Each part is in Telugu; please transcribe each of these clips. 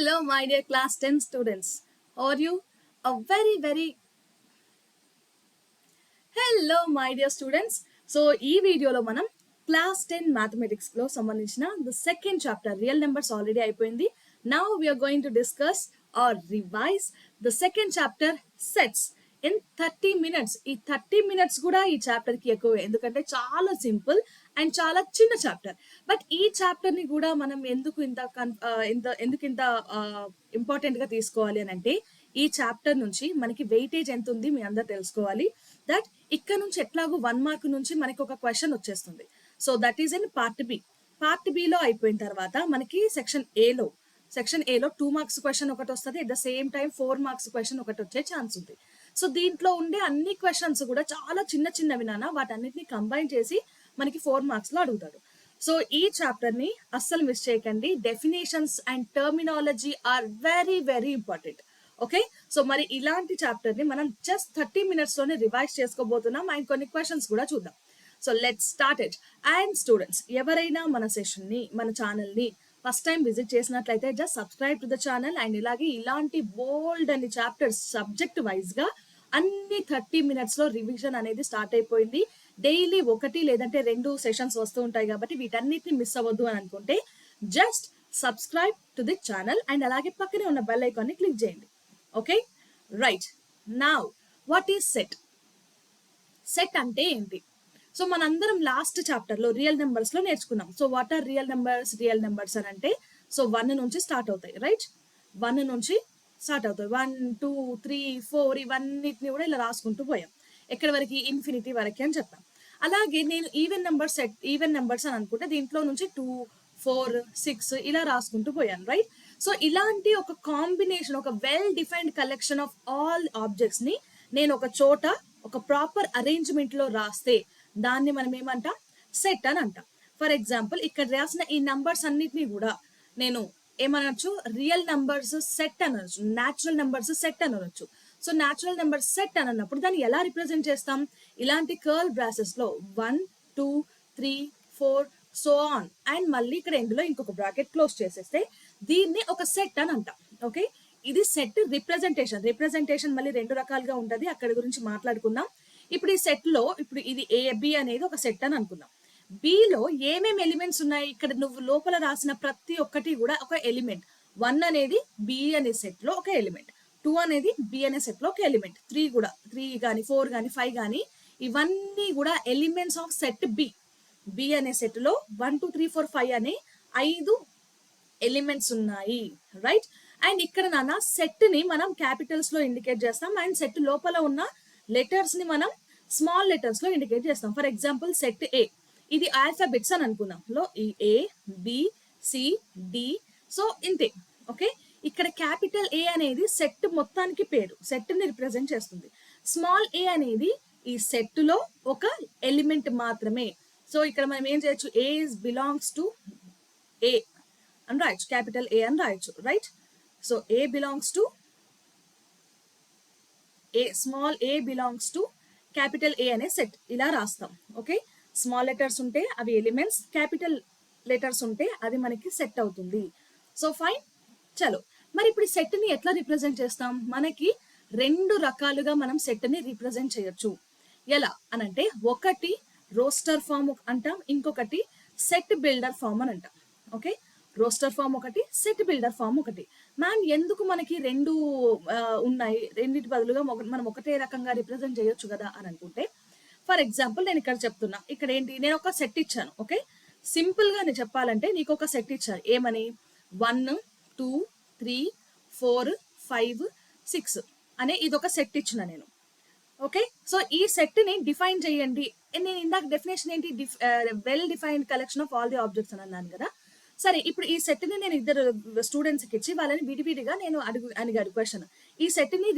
Hello, my dear class 10 students. How are you? A very hello, my dear students. So, ఈ వీడియోలో మనం క్లాస్ 10 మ్యాథమెటిక్స్ లో సంబంధించిన the second chapter real numbers already అయిపోయింది. Now we are going to discuss or revise the second chapter sets in 30 minutes. ఈ 30 minutes కూడా ఈ చాప్టర్ కి ఎక్కువ, ఎందుకంటే చాలా సింపుల్ అండ్ చాలా చిన్న చాప్టర్. బట్ ఈ చాప్టర్ ని కూడా మనం ఎందుకు ఇంత ఇంపార్టెంట్ గా తీసుకోవాలి అని అంటే, ఈ చాప్టర్ నుంచి మనకి వెయిటేజ్ ఎంత ఉంది మీ అందరు తెలుసుకోవాలి. దట్ ఇక్కడ నుంచి ఎట్లాగో 1 మార్క్ నుంచి మనకి ఒక క్వశ్చన్ వచ్చేస్తుంది. So that is in part B. Part బిలో అయిపోయిన తర్వాత మనకి సెక్షన్ ఏలో 2 marks క్వశ్చన్ ఒకటి వస్తుంది. At the same time 4 marks question ఒకటి వచ్చే ఛాన్స్ ఉంది. సో దీంట్లో ఉండే అన్ని క్వశ్చన్స్ కూడా చాలా చిన్నవి నాన్న, వాటన్నిటిని కంబైన్ చేసి మనకి 4 marks లో అడుగుతాడు. సో ఈ చాప్టర్ ని అస్సలు మిస్ చేయకండి. Definitions and terminology are very important. Okay, so మరి ఇలాంటి చాప్టర్ ని మనం జస్ట్ 30 minutes లోనే రివైజ్ చేసుకోబోతున్నాం అండ్ కొన్ని క్వశ్చన్స్ కూడా చూద్దాం. So let's start it. And students, ఎవరైనా మన సెషన్ ని, మన ఛానల్ ని ఫస్ట్ టైం విజిట్ చేసినట్లయితే just subscribe to the channel. And ఇలాగే ఇలాంటి బోల్డ్ అని చాప్టర్స్ సబ్జెక్ట్ వైజ్ గా అన్ని 30 minutes లో రివిజన్ అనేది స్టార్ట్ అయిపోయింది. డైలీ 1 లేదంటే 2 సెషన్స్ వస్తూ ఉంటాయి కాబట్టి వీటన్నిటిని మిస్ అవ్వద్దు అని అనుకుంటే just subscribe to the channel and అలాగే పక్కనే ఉన్న బెల్ ఐకాన్ ని క్లిక్ చేయండి. Okay, right. Now what is set? Set అంటే ఏంటి? సో మనందరం లాస్ట్ చాప్టర్ లో రియల్ నెంబర్స్ లో నేర్చుకున్నాం. So what are real numbers? Real numbers అని అంటే సో 1 నుంచి స్టార్ట్ అవుతాయి, రైట్? 1 నుంచి స్టార్ట్ అవుతాయి. 1, 2, 3, 4 ఇవన్నిటిని కూడా ఇలా రాసుకుంటూ పోయాం. ఎక్కడి వరకు? ఇన్ఫినిటీ వరకు అని చెప్పాం. అలాగే నేను ఈవెన్ నెంబర్స్ అని అనుకుంటే దీంట్లో నుంచి 2, 4, 6 ఇలా రాసుకుంటూ పోయాను, రైట్? సో ఇలాంటి ఒక కాంబినేషన్, ఒక well defined collection of all objects ని నేను ఒక చోట ఒక ప్రాపర్ అరేంజ్మెంట్ లో రాస్తే దాన్ని మనం ఏమంటాం? సెట్ అని అంటాం. ఫర్ ఎగ్జాంపుల్ ఇక్కడ రాసిన ఈ నంబర్స్ అన్నిటినీ కూడా నేను ఏమనొచ్చు? రియల్ నంబర్స్ సెట్ అనొచ్చు, న్యాచురల్ నంబర్స్ సెట్ అనొచ్చు. సో న్యాచురల్ నెంబర్ సెట్ అని అన్నప్పుడు దాన్ని ఎలా రిప్రజెంట్ చేస్తాం? ఇలాంటి కర్ల్ బ్రాసెస్ లో 1, 2, 3, 4 సో ఆన్ అండ్ మళ్ళీ ఇక్కడ ఎండ్లో ఇంకొక బ్రాకెట్ క్లోజ్ చేసేస్తే దీన్ని ఒక సెట్ అని అంటాం. ఓకే, ఇది సెట్ రిప్రజెంటేషన్ మళ్ళీ 2 రకాలుగా ఉంటది, అక్కడి గురించి మాట్లాడుకుందాం. ఇప్పుడు ఈ సెట్ లో ఇప్పుడు ఇది బి అనేది ఒక సెట్ అని అనుకుందాం. బిలో ఏమేమి ఎలిమెంట్స్ ఉన్నాయి? ఇక్కడ నువ్వు లోపల రాసిన ప్రతి ఒక్కటి కూడా ఒక ఎలిమెంట్. 1 అనేది బి అనే సెట్ లో ఒక ఎలిమెంట్, 2 అనేది బి అనే సెట్ లో ఒక ఎలిమెంట్, 3 కానీ 4 కానీ 5 కానీ ఇవన్నీ కూడా ఎలిమెంట్స్ ఆఫ్ సెట్ బి అనే సెట్ లో 1, 2, 3, 4, 5 అనే 5 ఎలిమెంట్స్ ఉన్నాయి, రైట్? అండ్ ఇక్కడ నాన్న సెట్ ని మనం క్యాపిటల్స్ లో ఇండికేట్ చేస్తాం అండ్ సెట్ లోపల ఉన్న లెటర్స్ ని మనం స్మాల్ లెటర్స్ లో ఇండికేట్ చేస్తాం. ఫర్ ఎగ్జాంపుల్ సెట్ ఏ, ఇది ఆల్ఫాబెట్స్ అని అనుకుందాం. లో ఈ ఏ, బి, సి, డి, సో ఇంతే. ఓకే, ఇక్కడ క్యాపిటల్ ఏ అనేది సెట్ మొత్తానికి పేరు, సెట్ ని రిప్రజెంట్ చేస్తుంది. స్మాల్ ఏ అనేది ఈ సెట్ లో ఒక ఎలిమెంట్ మాత్రమే. సో ఇక్కడ మనం ఏం చేయొచ్చు? ఏ బిలాంగ్స్ టు ఏ అని రాయొచ్చు, క్యాపిటల్ ఏ అని రాయొచ్చు, right? So a belongs to A, small a belongs to capital ఏ అనే సెట్, ఇలా రాస్తాం. ఓకే, స్మాల్ లెటర్స్ ఉంటే అవి ఎలిమెంట్స్, క్యాపిటల్ లెటర్స్ ఉంటే అది మనకి సెట్ అవుతుంది. సో ఫైన్, చలో. మరి ఇప్పుడు సెట్ ని ఎట్లా రిప్రజెంట్ చేస్తాం? మనకి 2 రకాలుగా మనం సెట్ ని రిప్రజెంట్ చేయొచ్చు. ఎలా అనంటే, ఒకటి రోస్టర్ ఫామ్ అంటాం, ఇంకొకటి సెట్ బిల్డర్ ఫామ్ అని అంటాం. ఓకే, రోస్టర్ ఫామ్ ఒకటి, సెట్ బిల్డర్ ఫామ్ ఒకటి. మ్యామ్ ఎందుకు మనకి 2 ఉన్నాయి? రెండింటి బదులుగా మనం ఒకటే రకంగా రిప్రజెంట్ చేయొచ్చు కదా అని అనుకుంటే, ఫర్ ఎగ్జాంపుల్ నేను ఇక్కడ చెప్తున్నా, ఇక్కడ ఏంటి? నేను ఒక సెట్ ఇచ్చాను. ఓకే, సింపుల్ గా నేను చెప్పాలంటే నీకు ఒక సెట్ ఇచ్చాను. ఏమని? 1, 2, 3, 4, 5, 6 అనే ఇది ఒక సెట్ ఇచ్చిన నేను. ఓకే, సో ఈ సెట్ ని డిఫైన్ చేయండి. నేను ఇందాక డెఫినేషన్ ఏంటి? Well defined collection of all the objects అని అన్నాను కదా. సరే, ఇప్పుడు ఈ సెట్ ని నేను 2 స్టూడెంట్స్ కి ఇచ్చి వాళ్ళని విడివిడిగా నేను అడిగాడు క్వశ్చన్, ఈ సెట్ ని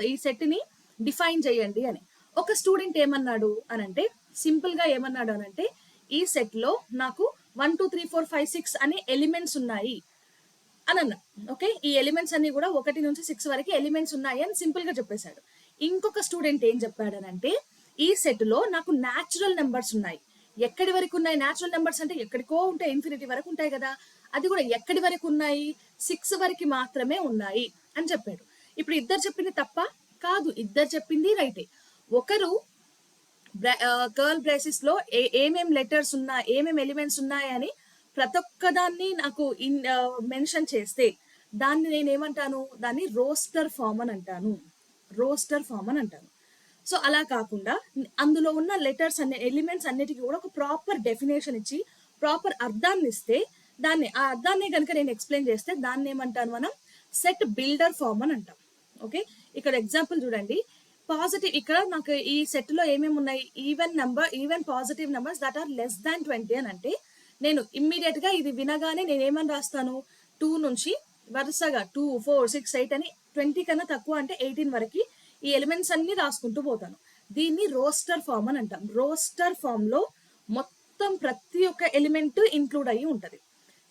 ఈ సెట్ ని డిఫైన్ చేయండి అని. ఒక స్టూడెంట్ ఏమన్నాడు అనంటే, సింపుల్ గా ఏమన్నాడు అనంటే, ఈ సెట్ లో నాకు 1, 2, 3, 4, 5, 6 అనే ఎలిమెంట్స్ ఉన్నాయి అని అన్నా. ఓకే, ఈ ఎలిమెంట్స్ అన్ని కూడా 1 నుంచి 6 వరకు ఎలిమెంట్స్ ఉన్నాయి అని సింపుల్ గా చెప్పేశాడు. ఇంకొక స్టూడెంట్ ఏం చెప్పాడనంటే, ఈ సెట్ లో నాకు న్యాచురల్ నెంబర్స్ ఉన్నాయి. ఎక్కడి వరకు ఉన్నాయి న్యాచురల్ నెంబర్స్ అంటే? ఎక్కడికో ఉంటాయి, ఇన్ఫినిటీ వరకు ఉంటాయి కదా. అది కూడా ఎక్కడి వరకు ఉన్నాయి? 6 వరకు మాత్రమే ఉన్నాయి అని చెప్పాడు. ఇప్పుడు ఇద్దరు చెప్పింది తప్ప కాదు, ఇద్దరు చెప్పింది రైటే. ఒకరు కర్ల్ బ్రేసెస్ లో ఏమేం లెటర్స్ ఉన్నాయి, ఏమేం ఎలిమెంట్స్ ఉన్నాయని ప్రతి ఒక్కదాన్ని నాకు మెన్షన్ చేస్తే దాన్ని నేను ఏమంటాను, దాన్ని రోస్టర్ ఫామ్ అని అంటాను. రోస్టర్ ఫామ్ అని అంటాను. సో అలా కాకుండా అందులో ఉన్న లెటర్స్ అన్ని ఎలిమెంట్స్ అన్నిటికీ కూడా ఒక ప్రాపర్ డెఫినేషన్ ఇచ్చి ప్రాపర్ అర్థాన్ని ఇస్తే దాన్ని ఆ అర్థాన్ని కనుక నేను ఎక్స్ప్లెయిన్ చేస్తే దాన్ని ఏమంటాను మనం, సెట్ బిల్డర్ ఫామ్ అని అంటాం. ఓకే, ఇక్కడ ఎగ్జాంపుల్ చూడండి. పాజిటివ్, ఇక్కడ నాకు ఈ సెట్ లో ఏమేమి ఉన్నాయి, even positive numbers that are less than 20 అని అంటే నేను ఇమ్మీడియట్ గా ఇది వినగానే నేను ఏమని రాస్తాను, 2 నుంచి వరుసగా 2, 4, 6, 8 అని 20 కన్నా తక్కువ అంటే 18 వరకు ఈ ఎలిమెంట్స్ అన్ని రాసుకుంటూ పోతాను. దీన్ని రోస్టర్ ఫామ్ అని అంటాం. రోస్టర్ ఫామ్ లో మొత్తం ప్రతి ఒక్క ఎలిమెంట్ ఇంక్లూడ్ అయ్యి ఉంటది.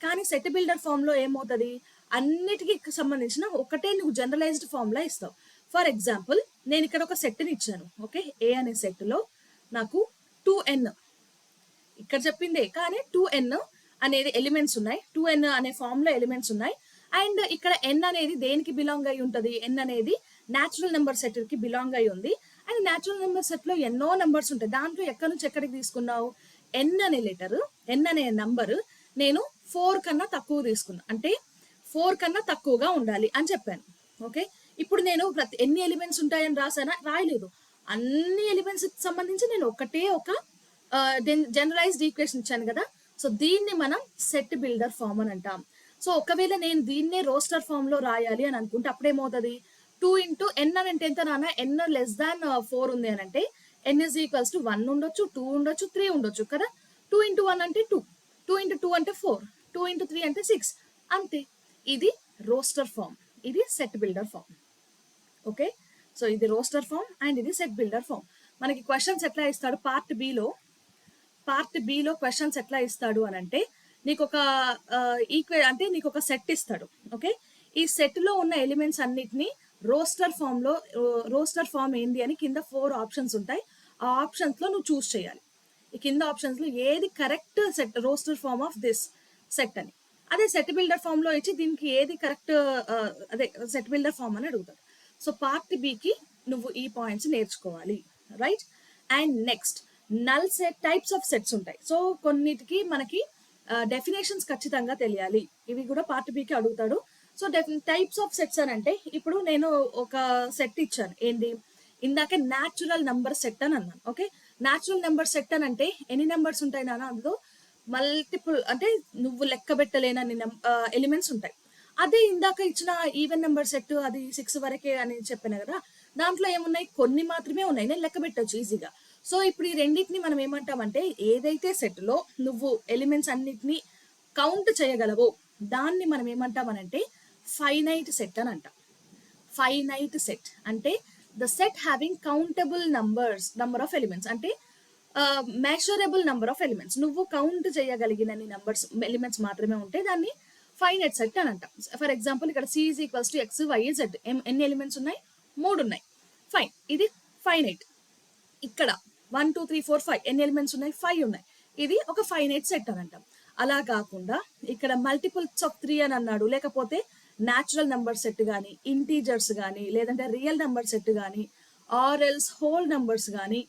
కానీ సెట్ బిల్డర్ ఫామ్ లో ఏమవుతుంది, అన్నిటికీ సంబంధించిన ఒకటే నువ్వు జనరలైజ్డ్ ఫామ్ లా ఇస్తావు. ఫర్ ఎగ్జాంపుల్ నేను ఇక్కడ ఒక సెట్ ని ఇచ్చాను. ఓకే, ఏ అనే సెట్ లో నాకు 2n, ఇక్కడ చెప్పిందే కానీ 2n అనేది ఎలిమెంట్స్ ఉన్నాయి, 2n అనే ఫామ్ లో ఎలిమెంట్స్ ఉన్నాయి. అండ్ ఇక్కడ n అనేది దేనికి బిలాంగ్ అయి ఉంటది, n అనేది న్యాచురల్ నెంబర్ సెట్ కి బిలాంగ్ అయి ఉంది. అండ్ న్యాచురల్ నెంబర్ సెట్ లో ఎన్నో నెంబర్స్ ఉంటాయి. దాంట్లో ఎక్కడి నుంచి ఎక్కడికి తీసుకున్నావు, n అనే లెటర్, n అనే నంబర్ నేను 4 కన్నా తక్కువ తీసుకున్నా, అంటే 4 కన్నా తక్కువగా ఉండాలి అని చెప్పాను. ఓకే, ఇప్పుడు నేను ఎన్ని ఎలిమెంట్స్ ఉంటాయని రాసానా, రాయలేదు. అన్ని ఎలిమెంట్స్ సంబంధించి నేను ఒకటే ఒక జనరలైజ్డ్ ఈక్వేషన్ ఇచ్చాను కదా. సో దీన్ని మనం సెట్ బిల్డర్ ఫామ్ అని అంటాం. సో ఒకవేళ నేను దీన్నే రోస్టర్ ఫామ్ లో రాయాలి అని అనుకుంటే అప్పుడేమవుతుంది, 2 ఇంటూ n అని అంటే ఎంత నాన్న, n లెస్ దాన్ 4 ఉంది అని అంటే n ఈజ్ ఈక్వల్స్ టు 1 ఉండొచ్చు, 2 ఉండొచ్చు, 3 ఉండొచ్చు కదా. 2 ఇంటూ 1 అంటే 2, 2 ఇంటూ 2 అంటే 4, 2 ఇంటూ 3 అంటే 6, అంతే. ఇది రోస్టర్ ఫామ్, ఇది set builder form. Okay, so ఇది రోస్టర్ ఫామ్ అండ్ ఇది సెట్ బిల్డర్ ఫామ్. మనకి క్వశ్చన్స్ ఎట్లా ఇస్తాడు, పార్ట్ బిలో క్వశ్చన్స్ ఎట్లా ఇస్తాడు అని అంటే నీకు ఒక అంటే నీకు ఒక సెట్ ఇస్తాడు. ఓకే, ఈ సెట్ లో ఉన్న ఎలిమెంట్స్ అన్నిటిని రోస్టర్ ఫామ్ ఏంది అని కింద 4 ఆప్షన్స్ ఉంటాయి. ఆ ఆప్షన్స్ లో నువ్వు చూస్ చేయాలి. ఈ కింద ఆప్షన్స్ లో ఏది correct set roster form of this set అని. అదే సెట్ బిల్డర్ ఫామ్ లో ఇచ్చి దీనికి ఏది కరెక్ట్, అదే సెట్ బిల్డర్ ఫామ్ అని అడుగుతాడు. సో పార్ట్ బికి నువ్వు ఈ పాయింట్స్ నేర్చుకోవాలి, right. And next null set, types of sets ఉంటాయి. సో కొన్నిటికి మనకి డెఫినేషన్స్ ఖచ్చితంగా తెలియాలి. ఇవి కూడా పార్ట్ బికి అడుగుతాడు. సో టైప్స్ ఆఫ్ సెట్స్ అని అంటే ఇప్పుడు నేను ఒక సెట్ ఇచ్చాను, ఏంటి ఇందాక న్యాచురల్ నెంబర్ సెట్ అని అన్నాను. ఓకే, న్యాచురల్ నెంబర్ సెట్ అని అంటే ఎన్ని నెంబర్స్ ఉంటాయి నాన్న, అందులో మల్టిపుల్ అంటే నువ్వు లెక్క పెట్టలేనన్ని ఎలిమెంట్స్ ఉంటాయి. అదే ఇందాక ఇచ్చిన ఈవెన్ నెంబర్ సెట్ అది 6 వరకే అని చెప్పాను కదా, దాంట్లో ఏమున్నాయి, కొన్ని మాత్రమే ఉన్నాయి, నేను లెక్క పెట్టచ్చు ఈజీగా. సో ఇప్పుడు ఈ రెండింటిని మనం ఏమంటామంటే ఏదైతే సెట్ లో నువ్వు ఎలిమెంట్స్ అన్నిటిని కౌంట్ చేయగలవో దాన్ని మనం ఏమంటామనంటే ఫైనైట్ సెట్ అని అంటాం. ఫైనైట్ సెట్ అంటే the set having countable number of elements, అంటే మెషరబుల్ నంబర్ ఆఫ్ ఎలిమెంట్స్, నువ్వు కౌంట్ చేయగలిగినన్ని ఎలిమెంట్స్ మాత్రమే ఉంటే దాన్ని ఫైనైట్ సెట్ అని అంటాం. ఫర్ ఎగ్జాంపుల్ ఇక్కడ C is equals to X, Y, Z ఎన్ని ఎలిమెంట్స్ ఉన్నాయి, 3 ఉన్నాయి. ఫైన్, ఇది ఫైనైట్. ఇక్కడ 1, 2, 3, 4, 5 ఎన్ని ఎలిమెంట్స్ ఉన్నాయి, 5 ఉన్నాయి. ఇది ఒక ఫైనైట్ సెట్ అని అంటాం. అలా కాకుండా ఇక్కడ మల్టిపుల్స్ ఆఫ్ 3 అని అన్నాడు, లేకపోతే న్యాచురల్ నెంబర్ సెట్ కానీ, ఇంటీజర్స్ కానీ, లేదంటే రియల్ నెంబర్ సెట్ కానీ, ఆర్ఎల్స్ హోల్ నెంబర్స్ కానీ,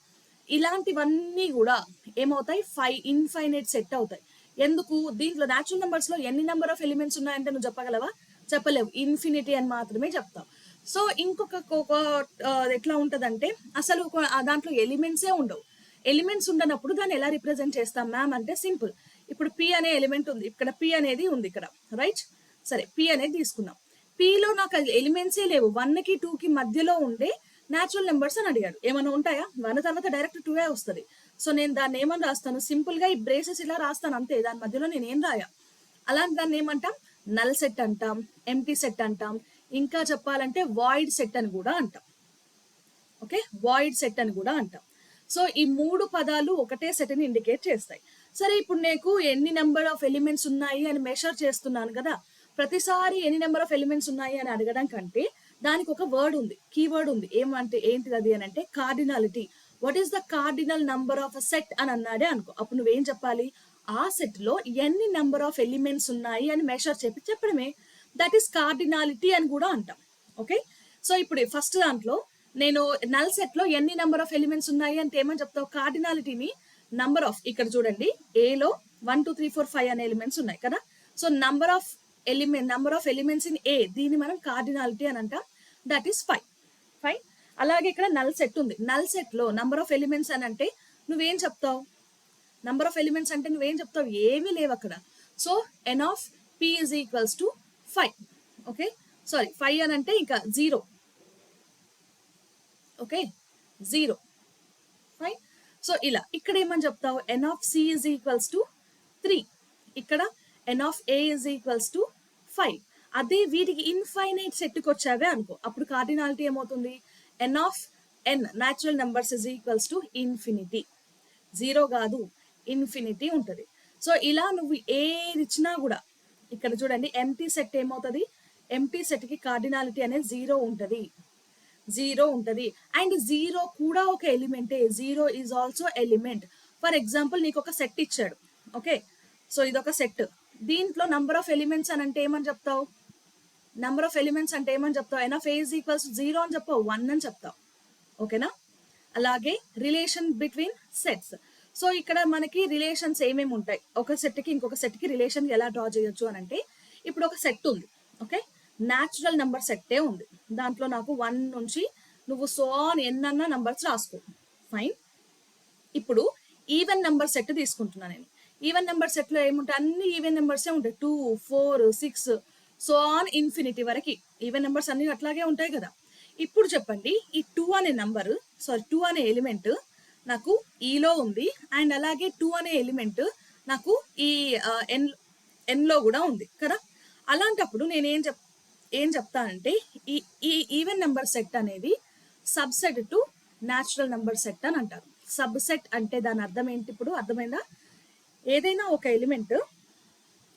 ఇలాంటివన్నీ కూడా ఏమవుతాయి, ఇన్ఫైనైట్ సెట్ అవుతాయి. ఎందుకు, దీంట్లో న్యాచురల్ నెంబర్స్ లో ఎన్ని నెంబర్ ఆఫ్ ఎలిమెంట్స్ ఉన్నాయంటే నువ్వు చెప్పగలవా, చెప్పలేవు, ఇన్ఫినిటీ అని మాత్రమే చెప్తావు. సో ఇంకొక ఎట్లా ఉంటదంటే అసలు దాంట్లో ఎలిమెంట్సే ఉండవు. ఎలిమెంట్స్ ఉండనప్పుడు దాన్ని ఎలా రిప్రజెంట్ చేస్తాం మ్యామ్ అంటే సింపుల్. ఇప్పుడు P అనే ఎలిమెంట్ ఉంది, ఇక్కడ P అనేది ఉంది ఇక్కడ, రైట్. సరే, P అనేది తీసుకున్నాం. P లో నాకు ఎలిమెంట్సే లేవు, 1 కి 2 కి మధ్యలో ఉండే న్యాచురల్ నెంబర్స్ అని అడిగాడు. ఏమైనా ఉంటాయా, 1 తర్వాత డైరెక్ట్ 2 వస్తుంది. సో నేను దాన్ని ఏమని రాస్తాను, సింపుల్ గా ఈ బ్రేసెస్ ఇలా రాస్తాను అంతే, దాని మధ్యలో నేను ఏం రాయా. అలాంటి దాన్ని ఏమంటాం, నల్ సెట్ అంటాం, ఎంటీ సెట్ అంటాం, ఇంకా చెప్పాలంటే వాయిడ్ సెట్ అని కూడా అంటాం. ఓకే, వాయిడ్ సెట్ అని కూడా అంటాం. సో ఈ 3 పదాలు ఒకటే సెట్ ని ఇండికేట్ చేస్తాయి. సరే, ఇప్పుడు నీకు ఎన్ని నెంబర్ ఆఫ్ ఎలిమెంట్స్ ఉన్నాయి అని మెషర్ చేస్తున్నాను కదా, ప్రతిసారి ఎన్ని నెంబర్ ఆఫ్ ఎలిమెంట్స్ ఉన్నాయి అని అడగడం కంటే దానికి ఒక వర్డ్ ఉంది, కీవర్డ్ ఉంది. ఏమంటే ఏంటిది అది అని అంటే cardinality. What is the cardinal number of a set అని అన్నాడే అనుకో, అప్పుడు నువ్వేం చెప్పాలి, ఆ సెట్ లో ఎన్ని నెంబర్ ఆఫ్ ఎలిమెంట్స్ ఉన్నాయి అని మెషర్ చెప్పడమే. దట్ ఈస్ కార్డినాలిటీ అని కూడా అంటాం. ఓకే, సో ఇప్పుడు ఫస్ట్ దాంట్లో నేను నల్ సెట్ లో ఎన్ని నెంబర్ ఆఫ్ ఎలిమెంట్స్ ఉన్నాయి అంటే ఏమని చెప్తావు? కార్డినాలిటీని నంబర్ ఆఫ్, ఇక్కడ చూడండి ఏలో 1 2 3 4 5 అనే ఎలిమెంట్స్ ఉన్నాయి కదా. So number of elements in a, దీన్ని మనం కార్డినాలిటీ అని అంటాం. That is 5. అలాగే ఇక్కడ నల్ సెట్ ఉంది. నల్ సెట్ లో నంబర్ ఆఫ్ ఎలిమెంట్స్ అని అంటే నువ్వేం చెప్తావు? నంబర్ ఆఫ్ ఎలిమెంట్స్ అంటే నువ్వేం చెప్తావు? ఏమీ లేవు అక్కడ. So n of p is equals to 5. Okay, sorry 5 అని అంటే ఇంకా 0. ఓకే, 0. ఫైన్. సో ఇలా ఇక్కడ ఏమని చెప్తావు? n of c is equals to 3. ఇక్కడ n of a is equals to 5. అదే వీటికి ఇన్ఫైనైట్ సెట్కి వచ్చావే అనుకో, అప్పుడు కార్డినాలిటీ ఏమవుతుంది? n of n natural numbers is equals to infinity. 0 కాదు, ఇన్ఫినిటీ ఉంటుంది. సో ఇలా నువ్వు ఏది ఇచ్చినా కూడా, ఇక్కడ చూడండి ఎంటీ సెట్ ఏమవుతుంది? ఎంటీ సెట్కి కార్డినాలిటీ అనేది 0 ఉంటుంది. 0 ఉంటుంది. అండ్ 0 కూడా ఒక ఎలిమెంటే. 0 is also element. For example నీకు ఒక సెట్ ఇచ్చాడు. ఓకే, సో ఇదొక సెట్. దీంట్లో నంబర్ ఆఫ్ ఎలిమెంట్స్ అని అంటే ఏమని చెప్తావు? నంబర్ ఆఫ్ ఎలిమెంట్స్ అంటే ఏమని చెప్తావు? n of a is equals 0 అని చెప్పావు, 1 అని చెప్తావు. ఓకేనా? అలాగే రిలేషన్ బిట్వీన్ సెట్స్. సో ఇక్కడ మనకి రిలేషన్స్ ఏమేమి ఉంటాయి? ఒక సెట్కి ఇంకొక సెట్కి రిలేషన్ ఎలా డ్రా చేయొచ్చు అని అంటే, ఇప్పుడు ఒక సెట్ ఉంది. ఓకే, న్యాచురల్ నెంబర్ సెట్టే ఉంది. దాంట్లో నాకు 1 నుంచి నువ్వు సో ఆన్ ఎన్నన్నా నంబర్స్ రాసుకో. ఫైన్. ఇప్పుడు ఈవెన్ నెంబర్ సెట్ తీసుకుంటున్నా నేను. ఈవెన్ నెంబర్ సెట్లో ఏముంటాయి? అన్ని ఈవెన్ నెంబర్సే ఉంటాయి. 2 4 6 సో ఆన్ ఇన్ఫినిటీ వరకు ఈవెన్ నెంబర్స్ అన్ని అట్లాగే ఉంటాయి కదా. ఇప్పుడు చెప్పండి, ఈ 2 అనే నంబర్, సారీ 2 అనే ఎలిమెంట్ నాకు ఈలో ఉంది. అండ్ అలాగే 2 అనే ఎలిమెంట్ నాకు ఈ ఎన్లో కూడా ఉంది కదా. అలాంటప్పుడు నేను ఏం చెప్తానంటే, ఈ ఈవెన్ నెంబర్ సెట్ అనేది subset to natural number set అని అంటారు. సబ్సెట్ అంటే దాని అర్థం ఏంటి? ఇప్పుడు అర్థమైందా? ఏదైనా ఒక ఎలిమెంట్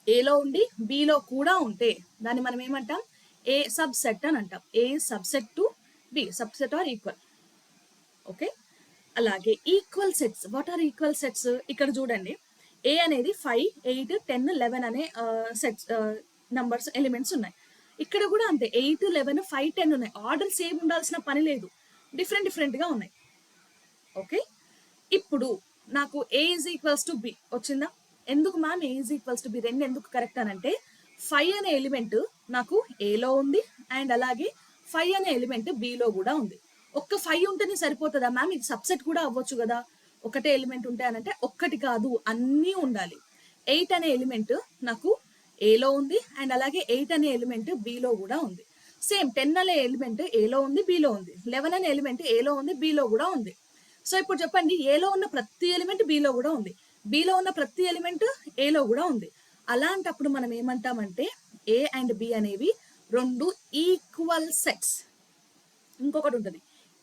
ఏలో ఉండి బిలో కూడా ఉంటే దాన్ని మనం ఏమంటాం? ఏ సబ్సెట్ అని అంటాం. A subset to B, subset or equal. Okay, అలాగే equal sets. What are equal sets? ఇక్కడ చూడండి, ఏ అనేది 5 8 10 11 అనే సెట్స్ నంబర్స్ ఎలిమెంట్స్ ఉన్నాయి. ఇక్కడ కూడా అంతే, 8 11 5 10 ఉన్నాయి. ఆర్డర్ సేమ్ ఉండాల్సిన పని లేదు, డిఫరెంట్గా ఉన్నాయి. ఓకే, ఇప్పుడు నాకు ఏ ఈజ్ ఈక్వల్స్ టు బి వచ్చిందా? ఎందుకు ma'am A is equals to be? రెండు ఎందుకు కరెక్ట్ అని అంటే, 5 అనే ఎలిమెంట్ నాకు ఏలో ఉంది అండ్ అలాగే 5 అనే ఎలిమెంట్ బిలో కూడా ఉంది. ఒక్క 5 ఉంటేనే సరిపోతుందా మ్యామ్? ఇది సబ్సెట్ కూడా అవ్వచ్చు కదా. ఒకటే ఎలిమెంట్ ఉంటే అనంటే ఒక్కటి కాదు, అన్నీ ఉండాలి. 8 అనే ఎలిమెంట్ నాకు ఏలో ఉంది అండ్ అలాగే 8 అనే ఎలిమెంట్ బిలో కూడా ఉంది. సేమ్ 10 అనే ఎలిమెంట్ ఏలో ఉంది, బిలో ఉంది. 11 అనే ఎలిమెంట్ ఏలో ఉంది, బిలో కూడా ఉంది. సో ఇప్పుడు చెప్పండి, ఏలో ఉన్న ప్రతి ఎలిమెంట్ బిలో కూడా ఉంది, బిలో ఉన్న ప్రతి ఎలిమెంట్ ఏలో కూడా ఉంది. అలాంటప్పుడు మనం ఏమంటామంటే ఏ అండ్ బి అనేవి రెండు ఈక్వల్ సెట్స్. ఇంకొకటి ఉంటుంది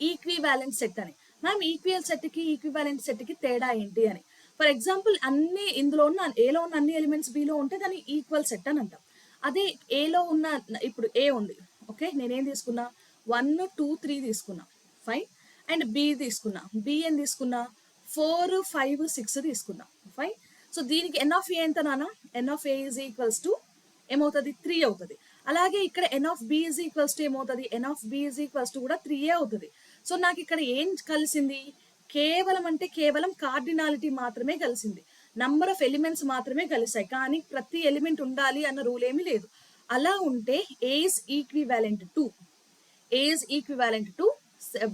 ఈక్వివాలెంట్ సెట్ అని. మ్యామ్ ఈక్వల్ సెట్కి ఈక్వివాలెంట్ సెట్కి తేడా ఏంటి అని. ఫర్ ఎగ్జాంపుల్ అన్ని ఇందులో ఉన్న ఏలో ఉన్న అన్ని ఎలిమెంట్స్ బిలో ఉంటే దాన్ని ఈక్వల్ సెట్ అని అంటాం. అదే ఏలో ఉన్న, ఇప్పుడు ఏ ఉంది, ఓకే, నేనేం తీసుకున్నా? 1 2 3 తీసుకున్నా, 5. అండ్ బి తీసుకున్నా, బి ఏం తీసుకున్నా? 4 5 6 తీసుకున్నా, 5. సో దీనికి ఎన్ ఆఫ్ ఏ ఎంత నానా? N of A is equals to ఏమవుతుంది? 3 అవుతుంది. అలాగే ఇక్కడ N of B is equals to ఏమవుతుంది? N of B is equals to కూడా 3 అవుతుంది. సో నాకు ఇక్కడ ఏం కలిసింది? కేవలం అంటే కేవలం కార్డినాలిటీ మాత్రమే కలిసింది. నంబర్ ఆఫ్ ఎలిమెంట్స్ మాత్రమే కలిసాయి, కానీ ప్రతి ఎలిమెంట్ ఉండాలి అన్న రూల్ ఏమీ లేదు. అలా ఉంటే ఏ ఈజ్ ఈక్వివాలెంట్ టు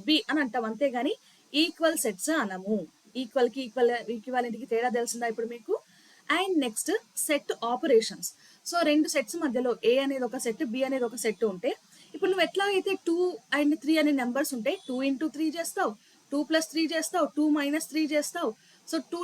బి అని అంటాం, అంతేగాని ఈక్వల్ సెట్స్ అనము. ఈక్వల్కి ఈక్వివాలెంట్కి తేడా తెలిసిందా ఇప్పుడు మీకు? And next set operations. So రెండు సెట్స్ మధ్యలో ఏ అనేది ఒక సెట్, బి అనేది ఒక సెట్ ఉంటే, ఇప్పుడు నువ్వు ఎట్లా అయితే 2 అండ్ 3 అనే నెంబర్స్ ఉంటాయి, 2 into 3 చేస్తావు, 2 + 3 చేస్తావు, 2 - 3 చేస్తావు, సో 2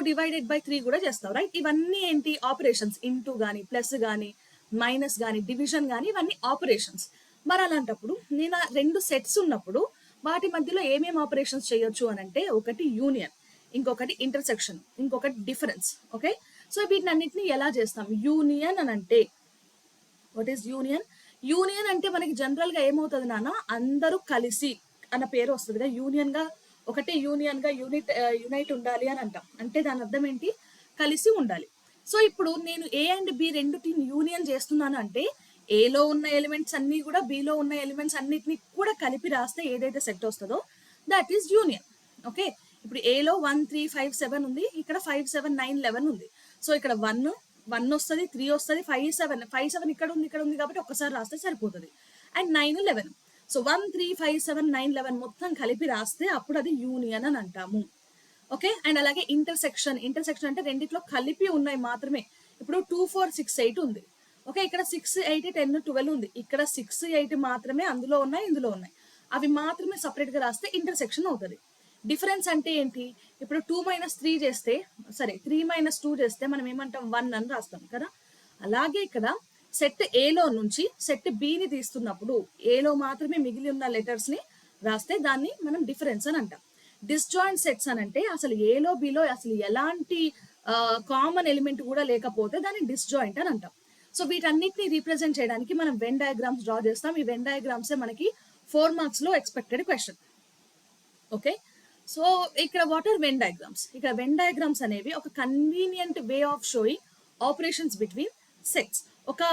/ 3 కూడా చేస్తావు, రైట్? ఇవన్నీ ఏంటి? ఆపరేషన్స్. ఇంటూ కానీ, ప్లస్ కానీ, మైనస్ కానీ, డివిజన్ కానీ, ఇవన్నీ ఆపరేషన్స్. మరి అలాంటప్పుడు నేను ఆ రెండు సెట్స్ ఉన్నప్పుడు వాటి మధ్యలో ఏమేమి ఆపరేషన్స్ చేయొచ్చు అని అంటే, ఒకటి యూనియన్, ఇంకొకటి ఇంటర్సెక్షన్, ఇంకొకటి డిఫరెన్స్. ఓకే, సో వీటిని అన్నిటిని ఎలా చేస్తాం? యూనియన్ అని అంటే, వాట్ ఈస్ యూనియన్? యూనియన్ అంటే మనకి జనరల్ గా ఏమవుతుంది నాన్న? అందరూ కలిసి అన్న పేరు వస్తుంది కదా. యూనియన్ గా ఒకటే యూనియన్ గా యునైట్ ఉండాలి అని అంటాం. అంటే దాని అర్థం ఏంటి? కలిసి ఉండాలి. సో ఇప్పుడు నేను ఏ అండ్ బి రెండుటిని యూనియన్ చేస్తున్నాను అంటే ఏలో ఉన్న ఎలిమెంట్స్ అన్ని కూడా బిలో ఉన్న ఎలిమెంట్స్ అన్నిటిని కూడా కలిపి రాస్తే ఏదైతే సెట్ వస్తుందో దట్ ఈస్ యూనియన్. ఓకే, ఇప్పుడు ఏలో 1 3 5 7 ఉంది, ఇక్కడ 5 7 9 11 ఉంది. సో ఇక్కడ 1 వస్తుంది, 3 వస్తుంది, 5 7 ఇక్కడ ఉంది కాబట్టి ఒక్కసారి రాస్తే సరిపోతుంది. అండ్ 9 11. సో 1 3 5 7 9 11 మొత్తం కలిపి రాస్తే అప్పుడు అది యూనియన్ అని అంటాము. ఓకే, అండ్ అలాగే ఇంటర్సెక్షన్ అంటే రెండిట్లో కలిపి ఉన్నాయి మాత్రమే. ఇప్పుడు 2 4 6 8 ఉంది. ఓకే, ఇక్కడ 6 8 10 12 ఉంది, ఇక్కడ 6 8 మాత్రమే అందులో ఉన్నాయి, ఇందులో ఉన్నాయి, అవి మాత్రమే సపరేట్ గా రాస్తే ఇంటర్సెక్షన్ అవుతుంది. డిఫరెన్స్ అంటే ఏంటి? ఇప్పుడు 2 - 3 చేస్తే, సరే 3 - 2 చేస్తే మనం ఏమంటాం 1 అని రాస్తాం కదా. అలాగే ఇక్కడ సెట్ ఏలో నుంచి సెట్ బిని తీస్తున్నప్పుడు ఏలో మాత్రమే మిగిలి ఉన్న లెటర్స్ ని రాస్తే దాన్ని మనం డిఫరెన్స్ అని అంటాం. డిస్జాయింట్ సెట్స్ అని అంటే అసలు ఏలో బిలో అసలు ఎలాంటి కామన్ ఎలిమెంట్ కూడా లేకపోతే దాన్ని డిస్జాయింట్ అని అంటాం. సో వీటన్నిటిని రీప్రజెంట్ చేయడానికి మనం వెన్ డయాగ్రామ్స్ డ్రా చేస్తాం. ఈ వెన్ డయాగ్రామ్సే మనకి 4 మార్క్స్ లో ఎక్స్పెక్టెడ్ క్వశ్చన్. ఓకే, సో ఇక్కడ వాట్ ఆర్ వెన్ డయాగ్రామ్స్? ఇక్కడ వెన్ డయాగ్రామ్స్ అనేవి ఒక convenient way of showing operations between sets. ఒక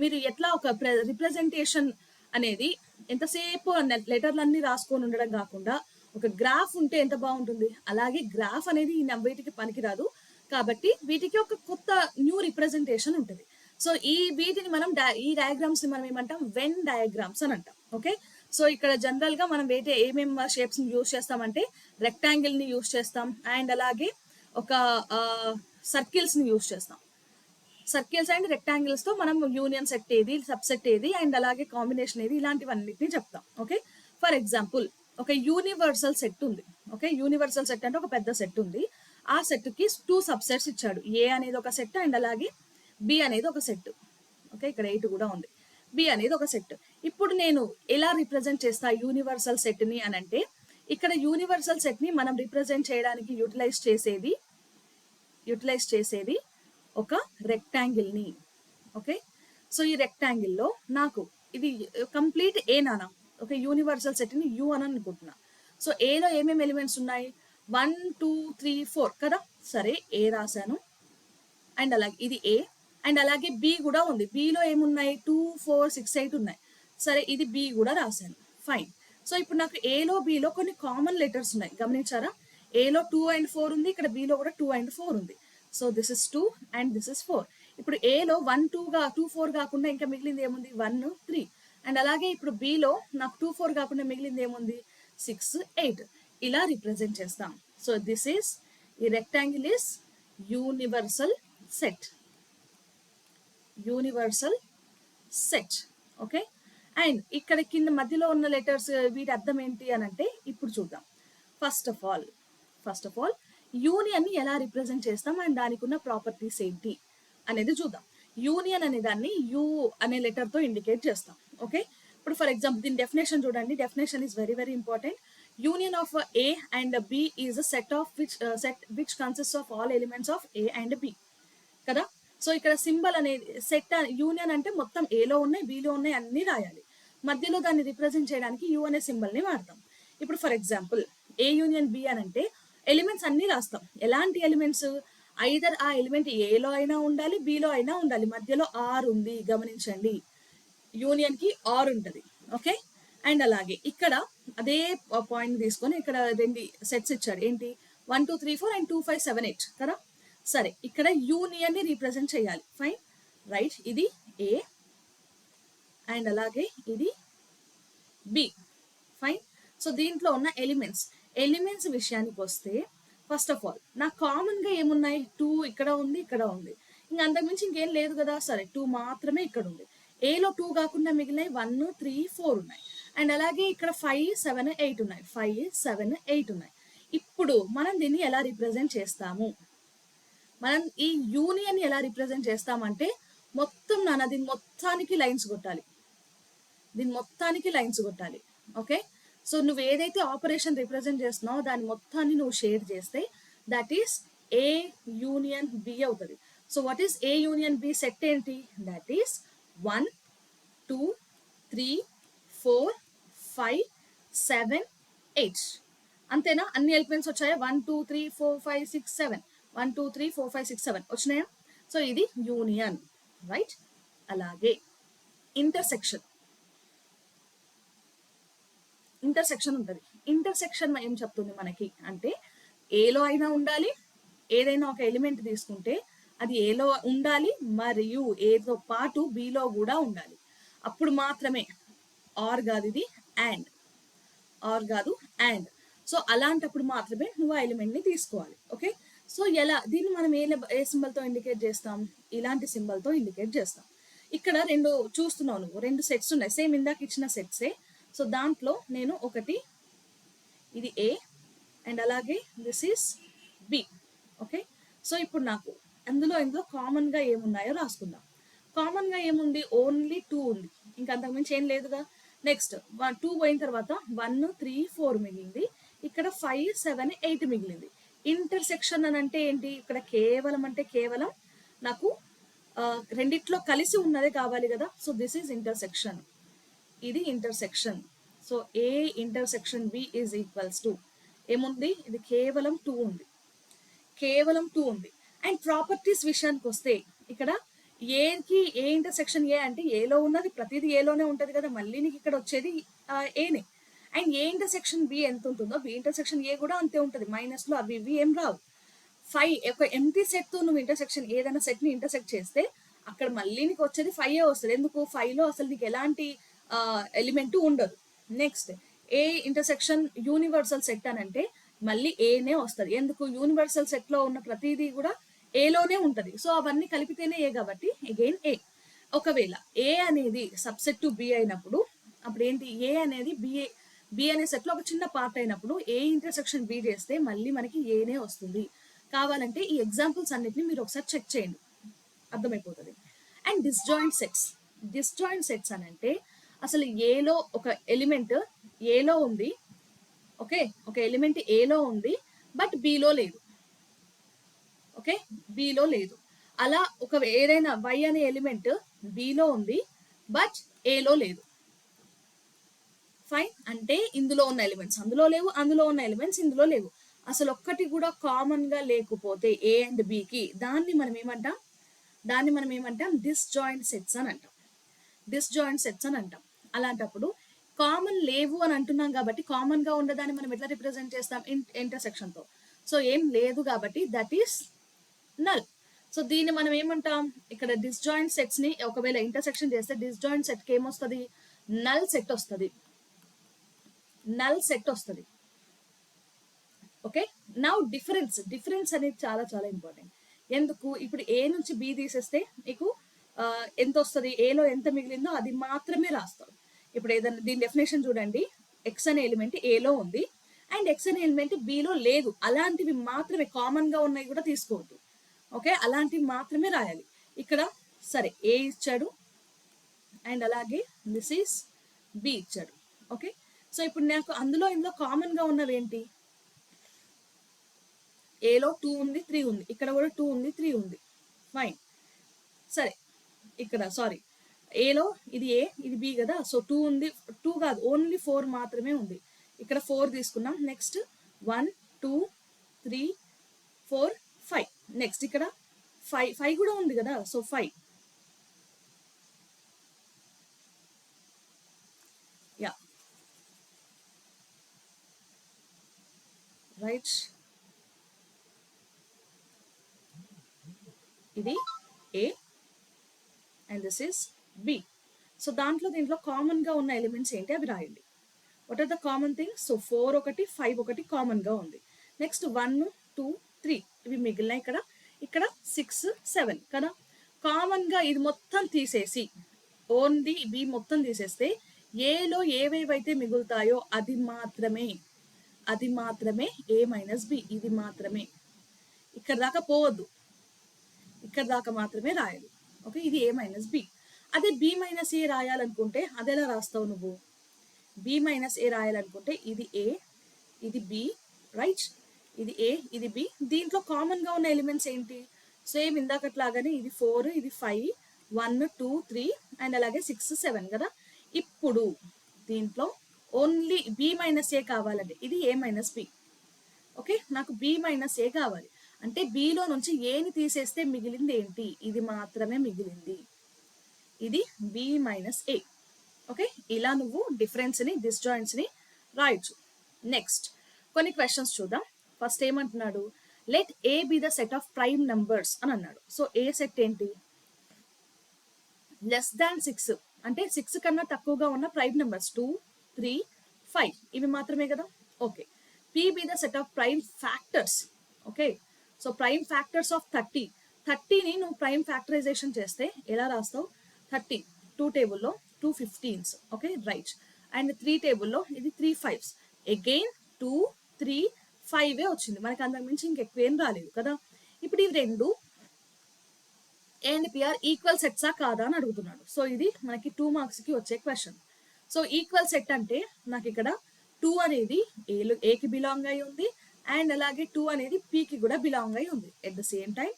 మీరు ఎట్లా ఒక రిప్రజెంటేషన్ అనేది ఎంతసేపు లెటర్లన్నీ రాసుకొని ఉండడం కాకుండా ఒక గ్రాఫ్ ఉంటే ఎంత బాగుంటుంది. అలాగే గ్రాఫ్ అనేది ఈ వీటికి పనికిరాదు కాబట్టి వీటికి ఒక కొత్త న్యూ రిప్రజెంటేషన్ ఉంటుంది. సో వీటిని మనం ఈ డయాగ్రామ్స్ ని మనం ఏమంటాం వెన్ డయాగ్రామ్స్ అని అంటాం. ఓకే, సో ఇక్కడ జనరల్ గా మనం ఏమేమి షేప్స్ ని యూజ్ చేస్తామంటే రెక్టాంగిల్ ని యూజ్ చేస్తాం, అండ్ అలాగే ఒక సర్కిల్స్ ని యూజ్ చేస్తాం. సర్కిల్స్ అండ్ రెక్టాంగిల్స్ తో మనం యూనియన్ సెట్ ఏది, సబ్సెట్ ఏది, అండ్ అలాగే కాంబినేషన్ ఏది, ఇలాంటివన్నిటిని చెప్తాం. ఓకే, ఫర్ ఎగ్జాంపుల్ ఒక యూనివర్సల్ సెట్ ఉంది. ఓకే, యూనివర్సల్ సెట్ అంటే ఒక పెద్ద సెట్ ఉంది. ఆ సెట్ కి 2 సబ్సెట్స్ ఇచ్చాడు. ఏ అనేది ఒక సెట్ అండ్ అలాగే బి అనేది ఒక సెట్. ఓకే, ఇక్కడ 8 కూడా ఉంది. బి అనేది ఒక సెట్. ఇప్పుడు నేను ఎలా రిప్రజెంట్ చేస్తా యూనివర్సల్ సెట్ ని అని అంటే, ఇక్కడ యూనివర్సల్ సెట్ ని మనం రిప్రజెంట్ చేయడానికి యూటిలైజ్ చేసేది ఒక రెక్టాంగిల్ ని. ఓకే, సో ఈ రెక్టాంగిల్ లో నాకు ఇది కంప్లీట్ ఏ నానా ఒక యూనివర్సల్ సెట్ ని యూ అని అనుకుంటున్నా. సో ఏలో ఏమేమి ఎలిమెంట్స్ ఉన్నాయి? 1 2 3 4 కదా. సరే, ఏ రాశాను, అండ్ అలాగే ఇది ఏ, అండ్ అలాగే బి కూడా ఉంది. బిలో ఏమున్నాయి? 2 4 6 8 ఉన్నాయి. సరే, ఇది బి కూడా రాశాను, ఫైన్. సో ఇప్పుడు నాకు ఏలో బిలో కొన్ని కామన్ లెటర్స్ ఉన్నాయి, గమనించారా? ఏలో 2 and 4 ఉంది, ఇక్కడ బిలో కూడా 2 and 4 ఉంది. So this is 2 and this is 4. ఇప్పుడు ఏలో 1 2 4 కాకుండా ఇంకా మిగిలింది ఏముంది? 1 3. అండ్ అలాగే ఇప్పుడు బిలో నాకు 2 4 కాకుండా మిగిలింది ఏముంది? 6 8. ఇలా రిప్రజెంట్ చేస్తాం. సో దిస్ ఈస్ ఈ rectangle is universal set. Okay, and ఇక్కడ కింద మధ్యలో ఉన్న లెటర్స్ వీటి అర్థం ఏంటి అని అంటే ఇప్పుడు చూద్దాం. ఫస్ట్ ఆఫ్ ఆల్ యూనియన్ ని ఎలా రిప్రజెంట్ చేస్తాం అండ్ దానికి ఉన్న ప్రాపర్టీస్ ఏంటి అనేది చూద్దాం. యూనియన్ అనే దాన్ని యూ అనే లెటర్ తో ఇండికేట్ చేస్తాం. ఓకే, ఇప్పుడు ఫర్ ఎగ్జాంపుల్ దీని డెఫినేషన్ చూడండి. Definition is very very important. Union of A and B is a set which consists of all elements of A and B. కదా. సో ఇక్కడ సింబల్ అనేది సెట్ యూనియన్ అంటే మొత్తం ఏలో ఉన్నాయి, బిలో ఉన్నాయి, అన్ని రాయాలి. మధ్యలో దాన్ని రిప్రజెంట్ చేయడానికి యూ అనే సింబల్ ని వాడతాం. ఇప్పుడు for example A union B అని అంటే ఎలిమెంట్స్ అన్ని రాస్తాం. ఎలాంటి ఎలిమెంట్స్? ఐదర్ ఆ ఎలిమెంట్ ఏలో అయినా ఉండాలి, బిలో అయినా ఉండాలి. మధ్యలో ఆర్ ఉంది, గమనించండి. యూనియన్ కి ఆర్ ఉంటుంది. ఓకే, అండ్ అలాగే ఇక్కడ అదే పాయింట్ తీసుకొని ఇక్కడ 2 సెట్స్ ఇచ్చాడు. ఏంటి? 1 2 3 4 అండ్ 2 5 7 8 కదా. సరే, ఇక్కడ యూనియన్ ని రీప్రజెంట్ చేయాలి. Fine, right. ఇది ఏ అండ్ అలాగే ఇది బి. ఫైన్. సో దీంట్లో ఉన్న ఎలిమెంట్స్ విషయానికి వస్తే ఫస్ట్ ఆఫ్ ఆల్ నాకు కామన్ గా ఏమున్నాయి? 2 ఇక్కడ ఉంది, ఇక్కడ ఉంది, ఇంకా అంతకుమించి ఇంకేం లేదు కదా. సరే, 2 మాత్రమే ఇక్కడ ఉంది. ఏలో 2 కాకుండా మిగిలినవి 1 3 4 ఉన్నాయి. అండ్ అలాగే ఇక్కడ 5 7 8 ఉన్నాయి. 5 7 8 ఉన్నాయి. ఇప్పుడు మనం దీన్ని ఎలా రిప్రజెంట్ చేస్తాము? మనం ఈ యూనియన్ ఎలా రిప్రజెంట్ చేస్తామంటే మొత్తం దీని మొత్తానికి లైన్స్ కొట్టాలి. ఓకే, సో నువ్వు ఏదైతే ఆపరేషన్ రిప్రజెంట్ చేస్తున్నావో దాని మొత్తాన్ని నువ్వు షేర్ చేస్తే that is A union B అవుతుంది. So what is A union B set ఏంటి? That is 1 2 3 4 5 7 8. అంతేనా? అన్ని ఎలిమెంట్స్ వచ్చాయా? 1 2 3 4 5 6 7 1 2 3 4 5 6 7 వచ్చినాయా? సో ఇది యూనియన్, రైట్. అలాగే ఇంటర్సెక్షన్ ఉంటుంది. ఇంటర్సెక్షన్ ఏం చెప్తుంది మనకి అంటే ఏలో అయినా ఉండాలి, ఏదైనా ఒక ఎలిమెంట్ తీసుకుంటే అది ఏలో ఉండాలి మరియు ఏతో పాటు బిలో కూడా ఉండాలి. అప్పుడు మాత్రమే ఆర్ కాదు ఇది అండ్ సో అలాంటప్పుడు మాత్రమే నువ్వు ఆ ఎలిమెంట్ని తీసుకోవాలి. ఓకే, సో ఎలా దీన్ని మనం ఏ సింబల్తో ఇండికేట్ చేస్తాం? ఇలాంటి సింబల్తో ఇండికేట్ చేస్తాం. ఇక్కడ రెండు చూస్తున్నావు నువ్వు, రెండు సెట్స్ ఉన్నాయి, సేమ్ ఇందాక ఇచ్చిన సెట్సే. సో దాంట్లో నేను ఒకటి ఇది ఏ అండ్ అలాగే this is B. Okay, so ఇప్పుడు నాకు ఇందులో కామన్గా ఏమున్నాయో రాసుకుందాం. కామన్గా ఏముంది? ఓన్లీ 2 ఉంది, ఇంకా అంతకుమించి ఏం లేదుగా. నెక్స్ట్ 2 పోయిన తర్వాత 1 3 4 మిగిలింది, ఇక్కడ 5 7 8 మిగిలింది. ఇంటర్సెక్షన్ అని అంటే ఏంటి? ఇక్కడ కేవలం నాకు రెండిట్లో కలిసి ఉన్నదే కావాలి కదా. సో దిస్ ఈజ్ ఇంటర్సెక్షన్, ఇది intersection. So A intersection B is equals to ఏముంది? ఇది కేవలం 2 ఉంది. అండ్ ప్రాపర్టీస్ విషయానికి వస్తే ఇక్కడ ఏ ఇంటర్సెక్షన్ ఏ అంటే ఏలో ఉన్నది ప్రతిదీ ఏలోనే ఉంటుంది కదా, మళ్ళీ నీకు ఇక్కడ వచ్చేది ఏనే. అండ్ ఏ ఇంటర్సెక్షన్ బి ఎంత ఉంటుందో బి ఇంటర్సెక్షన్ ఏ కూడా అంతే ఉంటుంది, మైనస్లో అవి ఇవి ఏం రావు. 5 ఒక ఎంటీ సెట్తో నువ్వు ఇంటర్సెక్షన్ ఏదైనా సెట్ని ఇంటర్సెక్ట్ చేస్తే అక్కడ మళ్ళీ నీకు వచ్చేది 5 వస్తుంది. ఎందుకు? 5లో అసలు నీకు ఎలాంటి ఎలిమెంట్ ఉండదు. Next A intersection universal set అని అంటే మళ్ళీ ఏనే వస్తుంది. ఎందుకు? యూనివర్సల్ సెట్లో ఉన్న ప్రతిదీ కూడా ఏలోనే ఉంటుంది. సో అవన్నీ కలిపితేనే ఏ కాబట్టి అగైన్ ఏ. ఒకవేళ ఏ అనేది సబ్సెట్ టు బి అయినప్పుడు అప్పుడు ఏంటి? ఏ అనేది బి అనే సెట్లో ఒక చిన్న పార్ట్ అయినప్పుడు ఏ ఇంటర్సెక్షన్ బి చేస్తే మళ్ళీ మనకి ఏనే వస్తుంది. కావాలంటే ఈ ఎగ్జాంపుల్స్ అన్నిటిని మీరు ఒకసారి చెక్ చేయండి, అర్థమైపోతుంది. అండ్ డిస్జాయింట్ సెట్స్ అని అంటే అసలు ఏలో ఒక ఎలిమెంట్ ఏలో ఉంది, ఓకే, ఒక ఎలిమెంట్ ఏలో ఉంది బట్ బిలో లేదు. ఓకే, బిలో లేదు. అలా ఒక ఏదైనా వై అనే ఎలిమెంట్ బిలో ఉంది బట్ ఏలో లేదు. ఫైన్, అంటే ఇందులో ఉన్న ఎలిమెంట్స్ అందులో లేవు, అందులో ఉన్న ఎలిమెంట్స్ ఇందులో లేవు. అసలు ఒక్కటి కూడా కామన్ గా లేకపోతే ఏ అండ్ బికి దాన్ని మనం ఏమంటాం? డిస్జాయింట్ సెట్స్ అని అంటాం. అలాంటప్పుడు కామన్ లేవు అని అంటున్నాం కాబట్టి కామన్ గా ఉండదాన్ని మనం ఎట్లా రిప్రజెంట్ చేస్తాం? ఇంటర్సెక్షన్ తో. సో ఏం లేదు కాబట్టి దట్ ఈస్ నల్. సో దీన్ని మనం ఏమంటాం? ఇక్కడ డిస్జాయింట్ సెట్స్ ని ఒకవేళ ఇంటర్సెక్షన్ చేస్తే డిస్జాయింట్ సెట్ కి ఏమొస్తుంది? నల్ సెట్ వస్తుంది. ఓకే, నౌ డిఫరెన్స్ అనేది చాలా చాలా ఇంపార్టెంట్. ఎందుకు? ఇప్పుడు ఏ నుంచి బి తీసేస్తే నీకు ఎంత వస్తుంది? ఏలో ఎంత మిగిలిందో అది మాత్రమే రాస్తావు. ఇప్పుడు ఏదైనా దీని డెఫినేషన్ చూడండి, ఎక్స్ అనే ఎలిమెంట్ ఏలో ఉంది అండ్ ఎక్స్ అనే ఎలిమెంట్ బిలో లేదు. అలాంటివి మాత్రమే, కామన్ గా ఉన్నాయి కూడా తీసుకోవద్దు. ఓకే, అలాంటివి మాత్రమే రాయాలి. ఇక్కడ సరే ఏ ఇచ్చాడు అండ్ అలాగే దిస్ ఈస్ బి ఇచ్చాడు. ఓకే, సో ఇప్పుడు నాకు ఇందులో కామన్ గా ఉన్నవి ఏంటి? ఏలో 2 ఉంది 3 ఉంది, ఇక్కడ కూడా 2 ఉంది 3 ఉంది. ఫైన్, సరే ఇక్కడ ఏలో ఇది ఏ ఇది బి కదా. సో 2 ఉంది, 2 కాదు ఓన్లీ 4 మాత్రమే ఉంది. ఇక్కడ 4 తీసుకున్నాం. నెక్స్ట్ 1 2 3 4 5. నెక్స్ట్ ఇక్కడ 5 కూడా ఉంది కదా. So 5 ya right. ఇది A and this is B. So దీంట్లో కామన్ గా ఉన్న ఎలిమెంట్స్ ఏంటి అవి రాయండి. What are the common things? So 4 ఒకటి 5 ఒకటి కామన్ గా ఉంది. నెక్స్ట్ 1 2 3 ఇవి మిగిలినాయి ఇక్కడ 6 7 కదా. కామన్ గా ఇది మొత్తం తీసేసి ఓన్లీ బి మొత్తం తీసేస్తే ఏలో ఏవేవైతే మిగులుతాయో అది మాత్రమే ఏ మైనస్ బి. ఇది మాత్రమే, ఇక్కడ దాకా పోవద్దు, ఇక్కడ దాకా మాత్రమే రాయాలి. ఓకే, ఇది ఏ మైనస్ బి. అదే బి మైనస్ ఏ రాయాలనుకుంటే అది ఎలా రాస్తావు నువ్వు? బి మైనస్ ఏ రాయాలనుకుంటే ఇది ఏ ఇది బి, రైట్, ఇది ఏ ఇది బి. దీంట్లో కామన్ గా ఉన్న ఎలిమెంట్స్ ఏంటి? సేమ్ ఇందాకట్లాగానే ఇది 4 ఇది 5 1 2 3 అండ్ అలాగే 6 7 కదా. ఇప్పుడు దీంట్లో ఓన్లీ బి మైనస్ ఏ కావాలంటే ఇది ఏ మైనస్ బి. ఓకే, నాకు బి మైనస్ ఏ కావాలి అంటే బిలో నుంచి ఏని తీసేస్తే మిగిలింది ఏంటి? ఇది మాత్రమే మిగిలింది. ఇది బి మైనస్ ఏ. ఓకే, ఇలా నువ్వు డిఫరెన్స్ని డిస్జాయింట్స్ని రాయొచ్చు. నెక్స్ట్ కొన్ని క్వశ్చన్స్ చూద్దాం. ఫస్ట్ ఏమంటున్నాడు, let A B the set of prime numbers అని అన్నాడు. సో ఏ సెట్ ఏంటి, లెస్ దాన్ 6 అంటే 6 కన్నా తక్కువగా ఉన్న ప్రైమ్ నెంబర్స్ 2, 3, 5 ఇవి మాత్రమే కదా. Okay, P B the set of prime factors. Okay, so prime factors of 30ని నువ్వు ప్రైమ్ ఫ్యాక్టరైజేషన్ చేస్తే ఎలా రాస్తావు, 30 2 టేబుల్లో 2 15s. Okay right. అండ్ 3 టేబుల్లో ఇది 3 5s. అగైన్ 2 3 5 వచ్చింది, మనకి అంతకు మించి ఇంకెక్కువ ఏం రాలేదు కదా. ఇప్పుడు ఇవి రెండు ఏ అండ్ పిఆర్ ఈక్వల్ సెట్సా కాదా అని అడుగుతున్నాడు. సో ఇది మనకి 2 మార్క్స్కి వచ్చే క్వశ్చన్. సో ఈక్వల్ సెట్ అంటే నాకు ఇక్కడ 2 అనేది ఏకి బిలాంగ్ అయి ఉంది, అండ్ అలాగే 2 అనేది పికి కూడా బిలాంగ్ అయి ఉంది. ఎట్ ద సేమ్ టైం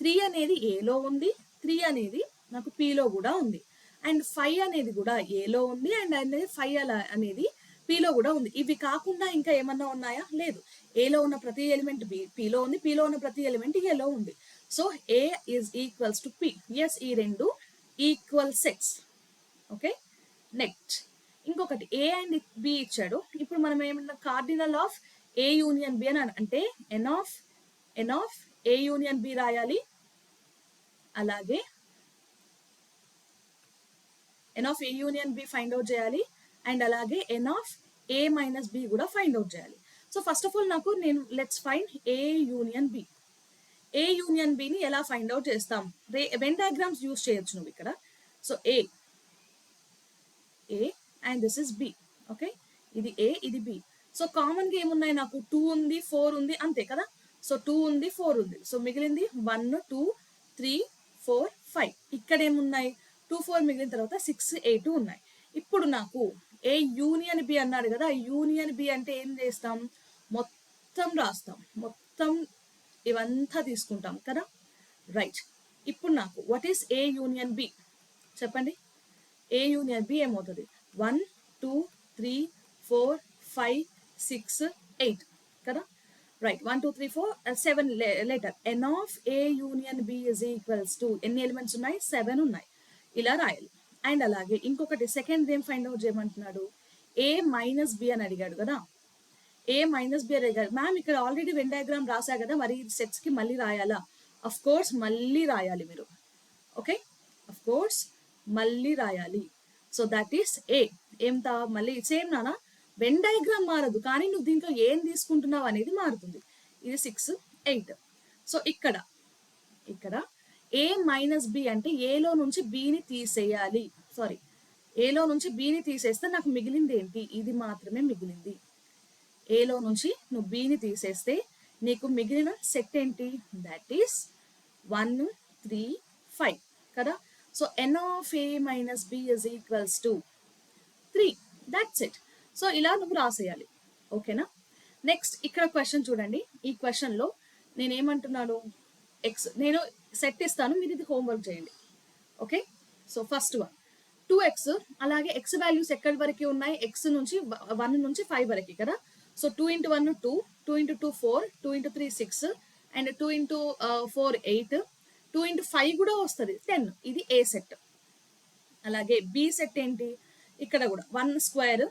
3 అనేది ఏలో ఉంది, 3 అనేది నాకు పిలో కూడా ఉంది, అండ్ 5 అనేది కూడా ఏలో ఉంది, అండ్ అనేది 5 అనేది పిలో కూడా ఉంది. ఇవి కాకుండా ఇంకా ఏమన్నా ఉన్నాయా, లేదు. ఏలో ఉన్న ప్రతి ఎలిమెంట్ పిలో ఉంది, పిలో ఉన్న ప్రతి ఎలిమెంట్ ఏలో ఉంది. So A is equals to P. Yes, ఈ రెండు ఈక్వల్ సెట్స్. ఓకే, నెక్స్ట్ ఇంకొకటి ఏ అండ్ బి ఇచ్చాడు. ఇప్పుడు మనం ఏమన్నా cardinal of A union B అని అంటే N of A union B రాయాలి, అలాగే N of A union B find out చేయాలి, అండ్ అలాగే N of A minus B కూడా ఫైండ్ అవుట్ చేయాలి. సో ఫస్ట్ ఆఫ్ ఆల్ నేను let's find A union B. A union బిని ఎలా ఫైండ్ అవుట్ చేస్తాం, వెన్ డయాగ్రామ్స్ యూజ్ చేయొచ్చు నువ్వు ఇక్కడ. So A and this is B. Okay, ఇది ఏ ఇది బి. సో కామన్గా ఏమున్నాయి, నాకు 2 ఉంది 4 ఉంది అంతే కదా. సో 2 ఉంది 4 ఉంది, సో మిగిలింది 1 2 3 4 5. ఇక్కడ ఏమున్నాయి 2 4 మిగిలిన తర్వాత 6 8 ఉన్నాయి. ఇప్పుడు నాకు ఏ యూనియన్ బి అన్నాడు కదా, యూనియన్ బి అంటే ఏం చేస్తాం, మొత్తం రాస్తాం, మొత్తం ఇవంతా తీసుకుంటాం కదా. రైట్, ఇప్పుడు నాకు what is A union B చెప్పండి. ఏ యూనియన్ బి ఏమవుతుంది, 1 2 3 4 5 6 8 కదా. Right, 1 2 3 4 7 letter. N of A union B is equals to ఎన్ని ఎలిమెంట్స్ ఉన్నాయి, 7 ఉన్నాయి. ఇలా రాయాలి. అండ్ అలాగే ఇంకొకటి సెకండ్ ఏం ఫైండ్ అవుట్ చేయమంటున్నాడు, ఏ మైనస్ బి అని అడిగాడు కదా. ఏ మైనస్ బి అడిగాడు. మ్యామ్ ఇక్కడ ఆల్రెడీ వెన్ డయాగ్రామ్ రాసా కదా, మరి సెట్స్కి మళ్ళీ రాయాలా? అఫ్ కోర్స్ మళ్ళీ రాయాలి మీరు. ఓకే, అఫ్ కోర్స్ మళ్ళీ రాయాలి. సో దట్ ఈస్ ఏ. ఏంతా మళ్ళీ సేమ్ నానా, వెన్ డయాగ్రామ్ మారదు, కానీ నువ్వు దీంట్లో ఏం తీసుకుంటున్నావు అనేది మారుతుంది. ఇది 6 8. సో ఇక్కడ ఏ మైనస్ బి అంటే ఏలో నుంచి బిని తీసేయాలి. సారీ, ఏలో నుంచి బిని తీసేస్తే నాకు మిగిలింది ఏంటి, ఇది మాత్రమే మిగిలింది. ఏలో నుంచి నువ్వు బిని తీసేస్తే నీకు మిగిలిన సెట్ ఏంటి, దట్ ఈస్ 1 3 5 కదా. So N of A minus B is equals to 3. That's it. So ఇలా నువ్వు రాసేయాలి. ఓకేనా. నెక్స్ట్ ఇక్కడ క్వశ్చన్ చూడండి. ఈ క్వశ్చన్లో నేనేమంటున్నాను, ఎక్స్ నేను సెట్ ఇస్తాను, మీరు ఇది హోంవర్క్ చేయండి. ఓకే, సో ఫస్ట్ 2x, అలాగే ఎక్స్ వాల్యూస్ ఎక్కడి వరకు ఉన్నాయి, ఎక్స్ నుంచి 1 నుంచి 5 వరకు కదా. సో 2 × 1 2, 2 × 2 4, 2 × 3 6, అండ్ 2 × 4 8, 2 × 5 కూడా వస్తుంది 10. ఇది ఏ సెట్. అలాగే బి సెట్ ఏంటి, ఇక్కడ కూడా 1 స్క్వేర్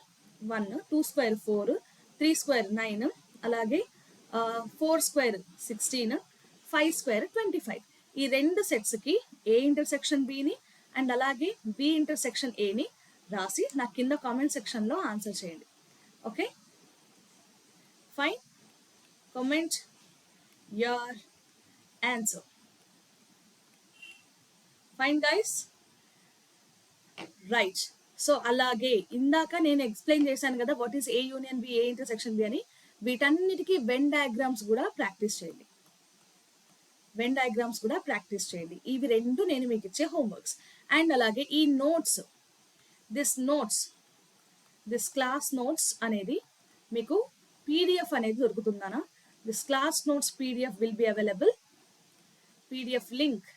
1, 2 స్క్వేర్ 4, 3 స్క్వేర్ 9, అలాగే 4 స్క్వేర్ 16, 5 స్క్వేర్ 25. ఈ రెండు సెట్స్కి ఏ ఇంటర్సెక్షన్ బిని అండ్ అలాగే బి ఇంటర్సెక్షన్ ఏని రాసి నాకు కింద కామెంట్ సెక్షన్లో ఆన్సర్ చేయండి. Okay, fine. Comment your answer. Fine guys? Right. So అలాగే ఇందాక నేను ఎక్స్ప్లెయిన్ చేశాను కదా what is A union B, A intersection B అని. వీటన్నిటికీ వెన్ డయాగ్రామ్స్ కూడా ప్రాక్టీస్ చేయండి. వెన్ డయాగ్రామ్స్ కూడా ప్రాక్టీస్ చేయండి. ఇవి రెండు నేను మీకు ఇచ్చే హోంవర్క్స్. అండ్ అలాగే ఈ నోట్స్, దిస్ క్లాస్ నోట్స్ అనేది మీకు పీడిఎఫ్ అనేది దొరుకుతుందనా? This class notes PDF will be available. PDF link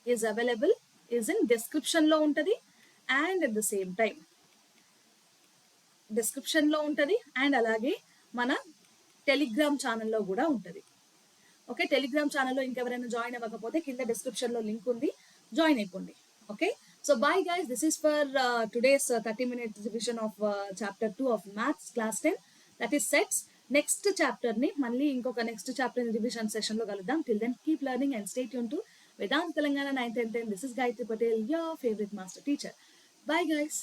is available, is in డిస్క్రిప్షన్లో ఉంటుంది. And at the same time డిస్క్రిప్షన్లో ఉంటుంది అండ్ అలాగే మన టెలిగ్రామ్ ఛానల్లో కూడా ఉంటుంది. ఓకే, టెలిగ్రామ్ ఛానల్లో ఇంకెవరైనా జాయిన్ అవ్వకపోతే కింద డిస్క్రిప్షన్లో లింక్ ఉంది, జాయిన్ అయిపోండి. Okay, so bye guys, this is for today's 30 minute revision of chapter 2 of maths class 10, that is sets. Next chapter ని మళ్ళీ ఇంకొక నెక్స్ట్ చాప్టర్ రివిజన్ సెషన్ లో కలుద్దాం. Till then keep learning and stay tuned to Vedant Telangana 9 10 10. This is Gayatri Patel, your favorite master teacher. Bye guys.